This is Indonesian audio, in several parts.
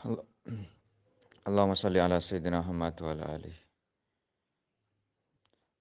Allah- Allahumma sholli ala Sayyidina Muhammad wa ala alihi.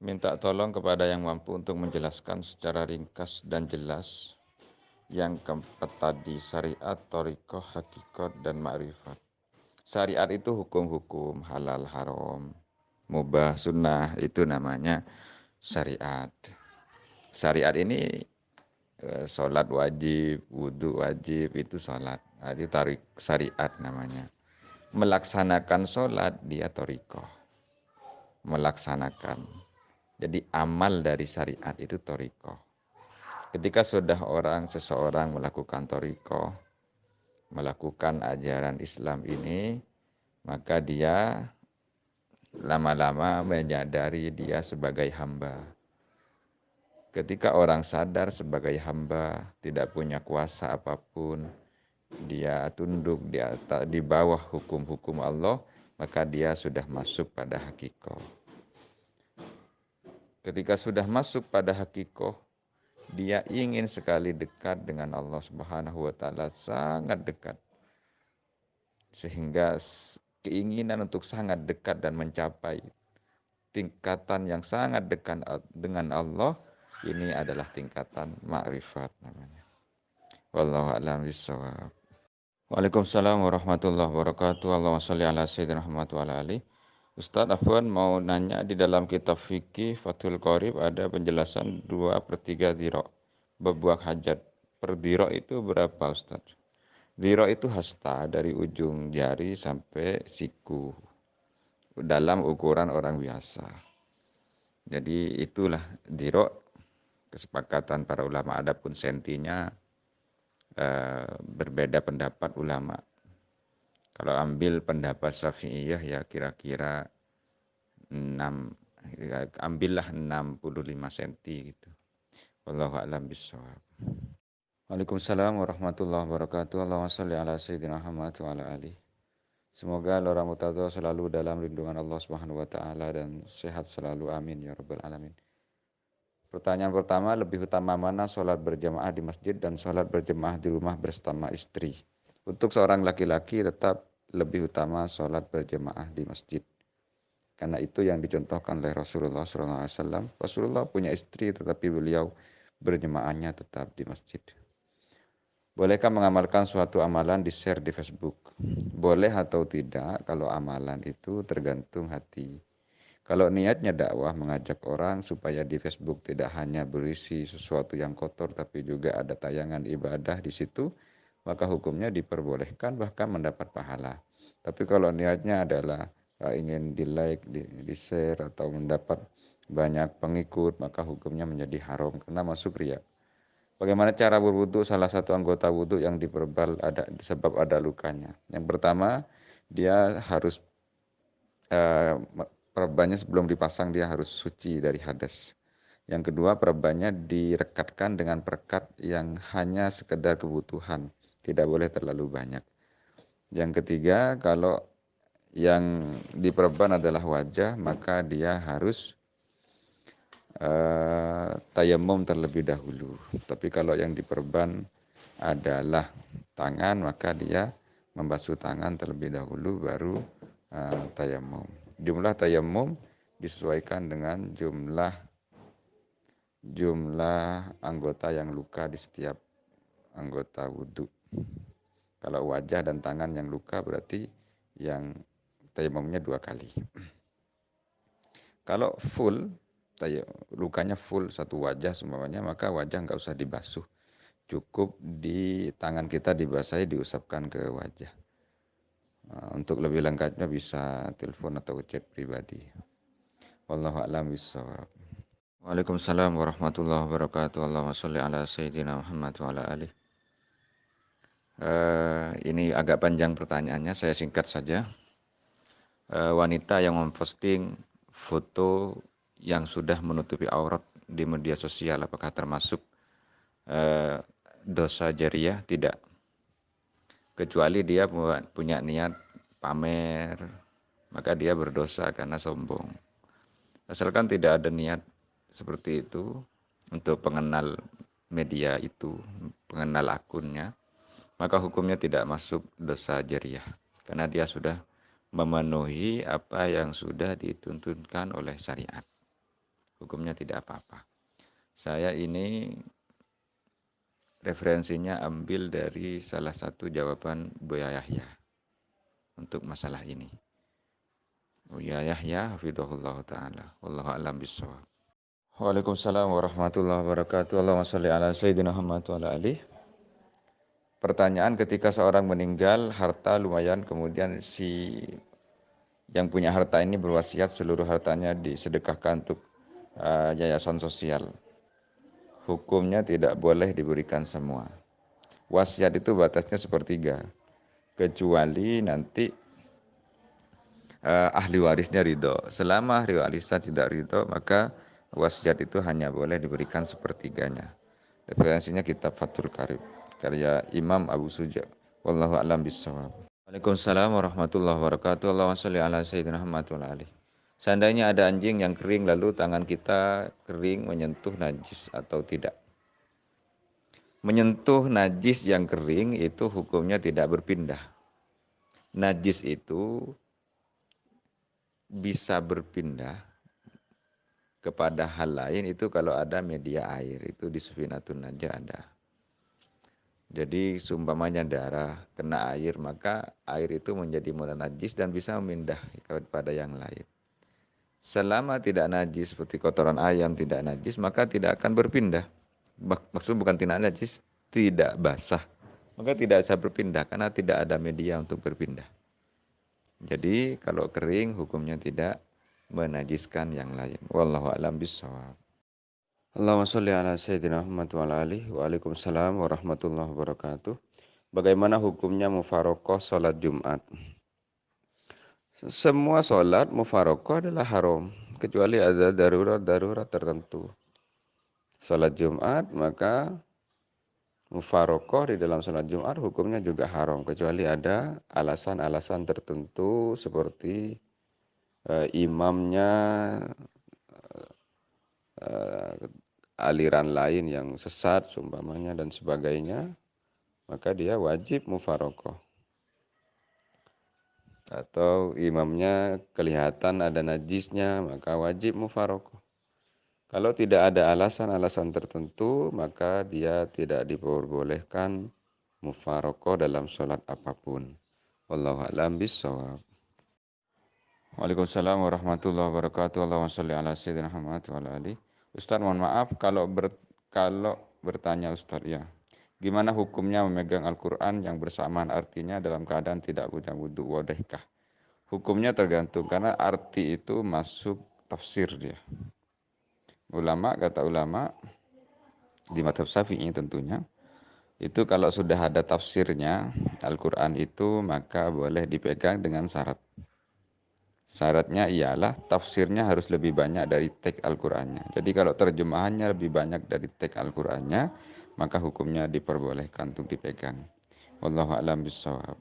Minta tolong kepada yang mampu untuk menjelaskan secara ringkas dan jelas yang keempat tadi, syariat, thariqah, hakikat, dan ma'rifat. Syariat itu hukum-hukum halal, haram, mubah, sunnah, itu namanya syariat. Syariat ini sholat wajib, wudhu wajib, itu sholat. Nah, itu syariat namanya. Melaksanakan sholat, dia thariqah. Melaksanakan. Jadi amal dari syariat itu thariqah. Ketika sudah seseorang melakukan thariqah, melakukan ajaran Islam ini, maka dia lama-lama menyadari dia sebagai hamba. Ketika orang sadar sebagai hamba, tidak punya kuasa apapun, dia tunduk di bawah hukum-hukum Allah, maka dia sudah masuk pada hakikat. Ketika sudah masuk pada hakikat, dia ingin sekali dekat dengan Allah Subhanahu wa taala, sangat dekat. Sehingga keinginan untuk sangat dekat dan mencapai tingkatan yang sangat dekat dengan Allah, ini adalah tingkatan ma'rifat namanya. Wallahu a'lam bishawab. Waalaikumsalam warahmatullahi wabarakatuh. Allahumma sholli ala sayyidina Muhammad wa ala ali. Ustadz Afwan mau nanya, di dalam kitab fikih Fathul Qorib ada penjelasan 2/3 dhiro berbuah hajat. Per dhiro itu berapa Ustadz? Dhiro itu hasta dari ujung jari sampai siku dalam ukuran orang biasa. Jadi itulah dhiro, kesepakatan para ulama. Adapun sentinya berbeda pendapat ulama. Kalau ambil pendapat Syafi'iyah ya kira-kira 6, ya, ambillah 65 cm gitu. Wallahu a'lam bishawab. Waalaikumsalam warahmatullahi wabarakatuh. Allahumma sholli ala sayyidina Muhammad wa ala alihi. Semoga Lora Murtado selalu dalam lindungan Allah Subhanahu wa taala dan sehat selalu, amin ya rabbal alamin. Pertanyaan pertama, lebih utama mana sholat berjamaah di masjid dan sholat berjamaah di rumah bersama istri? Untuk seorang laki-laki tetap lebih utama sholat berjamaah di masjid. Karena itu yang dicontohkan oleh Rasulullah SAW. Rasulullah punya istri tetapi beliau berjamaahnya tetap di masjid. Bolehkah mengamalkan suatu amalan di-share di Facebook? Boleh atau tidak, kalau amalan itu tergantung hati. Kalau niatnya dakwah, mengajak orang supaya di Facebook tidak hanya berisi sesuatu yang kotor tapi juga ada tayangan ibadah di situ, maka hukumnya diperbolehkan bahkan mendapat pahala. Tapi kalau niatnya adalah ingin di-like, di-share atau mendapat banyak pengikut, maka hukumnya menjadi haram karena masuk riya. Bagaimana cara berwudu? Salah satu anggota wudu yang diperbal ada sebab ada lukanya. Yang pertama, dia harus perbannya sebelum dipasang dia harus suci dari hadas. Yang kedua, perbannya direkatkan dengan perekat yang hanya sekedar kebutuhan, tidak boleh terlalu banyak. Yang ketiga, kalau yang diperban adalah wajah, maka dia harus tayamum terlebih dahulu. Tapi kalau yang diperban adalah tangan, maka dia membasuh tangan terlebih dahulu baru tayamum. Jumlah tayamum disesuaikan dengan jumlah anggota yang luka di setiap anggota wudhu. Kalau wajah dan tangan yang luka berarti yang tayamumnya 2 kali. Kalau full, lukanya full satu wajah semuanya, maka wajah nggak usah dibasuh. Cukup di tangan kita dibasahi, diusapkan ke wajah. Untuk lebih lengkapnya bisa telepon atau chat pribadi. Wallahu a'lam bishawab. Waalaikumsalam warahmatullahi wabarakatuh. Allahumma sholli ala sayyidina Muhammad wa ala alihi. Ini agak panjang pertanyaannya, saya singkat saja. Wanita yang memposting foto yang sudah menutupi aurat di media sosial, apakah termasuk dosa jariyah? Tidak. Kecuali dia punya niat pamer, maka dia berdosa karena sombong. Asalkan tidak ada niat seperti itu untuk pengenal media itu, pengenal akunnya, maka hukumnya tidak masuk dosa jariyah. karena dia sudah memenuhi apa yang sudah dituntunkan oleh syariat. Hukumnya tidak apa-apa. Saya ini referensinya ambil dari salah satu jawaban Buya Yahya untuk masalah ini. Buya Yahya hafizahullah taala. Wallahu a'lam bishawab. Waalaikumsalam warahmatullahi wabarakatuh. Allahumma shalli ala sayyidina Muhammad wa ala alihi. Pertanyaan, ketika seorang meninggal, harta lumayan, kemudian si yang punya harta ini berwasiat seluruh hartanya disedekahkan untuk yayasan sosial. Hukumnya tidak boleh diberikan semua. Wasiat itu batasnya sepertiga, kecuali nanti ahli warisnya ridho. Selama ahli warisnya tidak ridho, maka wasiat itu hanya boleh diberikan sepertiganya. Referensinya kitab Fathul Qarib, karya Imam Abu Suja. Wallahu a'lam bishawab. Waalaikumsalam warahmatullahi wabarakatuh. Allahumma shalli ala sayyidina Muhammad wa ala alihi. Seandainya ada anjing yang kering lalu tangan kita kering menyentuh najis atau tidak? Menyentuh najis yang kering itu hukumnya tidak berpindah. Najis itu bisa berpindah kepada hal lain itu kalau ada media air, itu di Sufinatun Najah ada. Jadi seumpamanya darah kena air, maka air itu menjadi mula najis dan bisa memindah kepada yang lain. Selama tidak najis seperti kotoran ayam tidak najis, maka tidak akan berpindah. Maksud bukan tidak najis, tidak basah. Maka tidak bisa berpindah karena tidak ada media untuk berpindah. Jadi kalau kering hukumnya tidak menajiskan yang lain. Wallahu a'lam bishawab. Allahumma sholli ala sayyidina Muhammad wa ala alihi. Waalaikumsalam warahmatullahi wabarakatuh. Bagaimana hukumnya mufarokoh sholat Jumat? Semua sholat mufarokoh adalah haram, kecuali ada darurat tertentu. Sholat Jumat, maka mufarokoh di dalam sholat Jumat hukumnya juga haram, kecuali ada alasan-alasan tertentu seperti imamnya aliran lain yang sesat, seumpamanya dan sebagainya, maka dia wajib mufarokoh. Atau imamnya kelihatan ada najisnya, maka wajib mufarokoh. Kalau tidak ada alasan-alasan tertentu, maka dia tidak diperbolehkan mufarokoh dalam sholat apapun. Wallahu a'lam bishawab. Waalaikumsalam warahmatullahi wabarakatuh. Allahumma sholli ala sayyidina Muhammad wa ala alihi. Ustaz, mohon maaf kalau bertanya Ustaz ya. Gimana hukumnya memegang Al-Quran yang bersamaan artinya dalam keadaan tidak punya wudu, bolehkah? Hukumnya tergantung, karena arti itu masuk tafsir dia. Kata ulama, di mazhab Syafi'i tentunya, itu kalau sudah ada tafsirnya Al-Quran itu, maka boleh dipegang dengan syarat. Syaratnya ialah tafsirnya harus lebih banyak dari teks Al-Qurannya. Jadi kalau terjemahannya lebih banyak dari teks Al-Qurannya, maka hukumnya diperbolehkan untuk dipegang. Wallahu a'lam bishawab.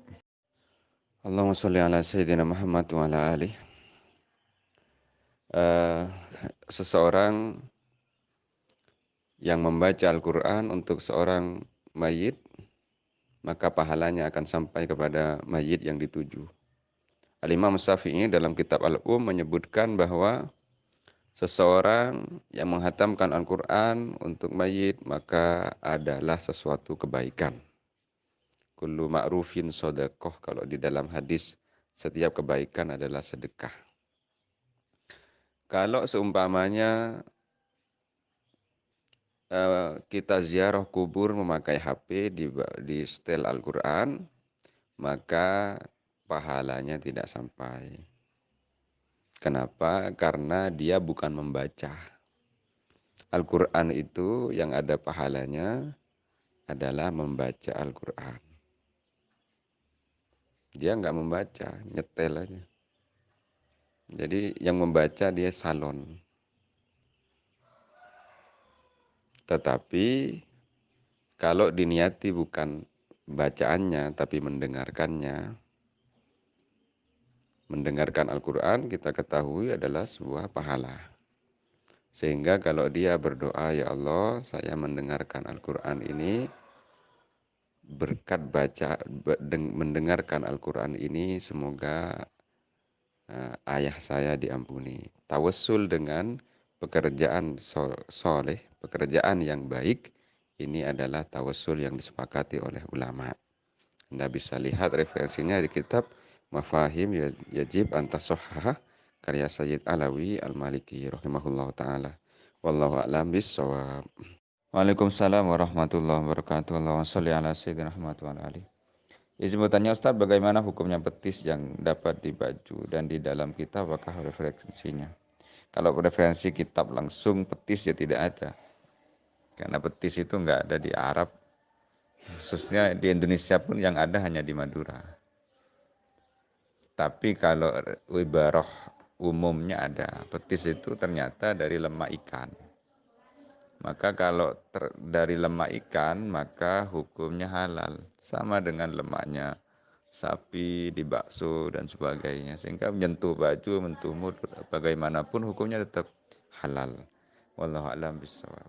Allahumma sholli ala sayyidina Muhammad wa ala alihi. Seseorang yang membaca Al-Quran untuk seorang mayit, maka pahalanya akan sampai kepada mayit yang dituju. Al-Imam Syafi'i dalam kitab Al-Um menyebutkan bahwa seseorang yang menghatamkan Al-Quran untuk mayit maka adalah sesuatu kebaikan. Kullu ma'rufin sodakoh, kalau di dalam hadis setiap kebaikan adalah sedekah. Kalau seumpamanya kita ziarah kubur memakai HP di setel Al-Quran, maka pahalanya tidak sampai. Kenapa? Karena dia bukan membaca. Al-Quran itu yang ada pahalanya adalah membaca Al-Quran. Dia nggak membaca, nyetel aja. Jadi yang membaca dia salon. Tetapi kalau diniati bukan bacaannya tapi mendengarkannya, mendengarkan Al-Quran kita ketahui adalah sebuah pahala. Sehingga kalau dia berdoa, ya Allah, saya mendengarkan Al-Quran ini, berkat mendengarkan Al-Quran ini semoga ayah saya diampuni. Tawassul dengan pekerjaan soleh, pekerjaan yang baik, ini adalah tawassul yang disepakati oleh ulama. Anda bisa lihat referensinya di kitab Mafahim Yajib Antasohah karya Sayyid Alawi Al-Maliki rahimahullah ta'ala. Wallahu a'lam bissawab. Waalaikumsalam warahmatullahi wabarakatuh. Allahumma sholli ala sayyidina Muhammad wa ala alihi. Izin bertanya Ustaz, bagaimana hukumnya petis yang dapat di baju dan di dalam kitab, apakah referensinya? Kalau referensi kitab langsung petis ya tidak ada. Karena petis itu enggak ada di Arab, khususnya di Indonesia pun yang ada hanya di Madura. Tapi kalau ibarah umumnya ada, petis itu ternyata dari lemak ikan. Maka kalau dari lemak ikan, maka hukumnya halal. Sama dengan lemaknya sapi, di bakso, dan sebagainya. Sehingga menyentuh baju, menyentuh mulut, bagaimanapun hukumnya tetap halal. Wallahu a'lam bishawab.